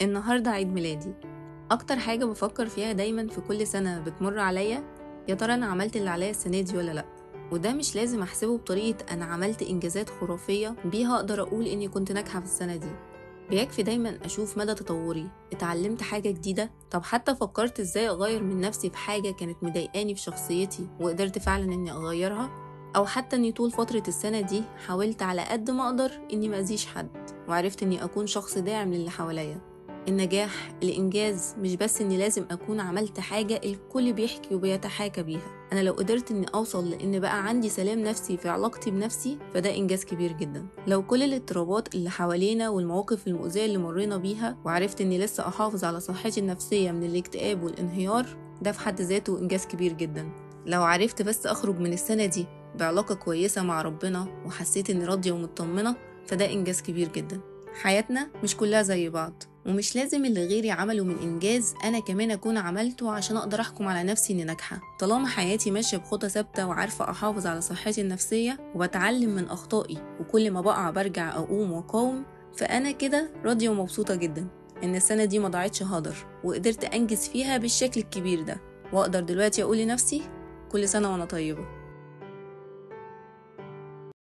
النهاردة عيد ميلادي. أكتر حاجة بفكر فيها دايما في كل سنة بتمر عليا، يا ترى أنا عملت اللي عليا السنة دي ولا لأ. وده مش لازم أحسبه بطريقة أنا عملت إنجازات خرافية بيها أقدر أقول إني كنت ناجحة في السنة دي. بيكفي دايما أشوف مدى تطوري، اتعلمت حاجة جديدة، طب حتى فكرت إزاي أغير من نفسي في حاجة كانت مضايقاني في شخصيتي وقدرت فعلا إني أغيرها. أو حتى إني طول فترة السنة دي حاولت على قد ما أقدر إني مأذيش حد، وعرفت إني أكون شخص داعم للي حواليا. النجاح، الإنجاز مش بس إني لازم أكون عملت حاجة الكل بيحكي وبيتحاكى بيها. أنا لو قدرت إني أوصل لإن بقى عندي سلام نفسي في علاقتي بنفسي فده إنجاز كبير جدا. لو كل الاضطرابات اللي حوالينا والمواقف المؤذية اللي مرينا بيها وعرفت إني لسه أحافظ على صحتي النفسية من الاكتئاب والانهيار، ده في حد ذاته إنجاز كبير جدا. لو عرفت بس أخرج من السنة دي بعلاقة كويسة مع ربنا وحسيت إني راضية ومطمنة، فده إنجاز كبير جدا. حياتنا مش كلها زي بعض، ومش لازم اللي غيري عمله من إنجاز أنا كمان أكون عملته عشان أقدر أحكم على نفسي إني ناجحة. طالما حياتي ماشية بخطى ثابتة وعارفة أحافظ على صحتي النفسية وبتعلم من أخطائي، وكل ما بقع برجع أقوم وأقاوم، فأنا كده راضية ومبسوطة جدا إن السنة دي ما ضاعتش هدر، وقدرت أنجز فيها بالشكل الكبير ده. وأقدر دلوقتي أقول لنفسي كل سنة وأنا طيبة.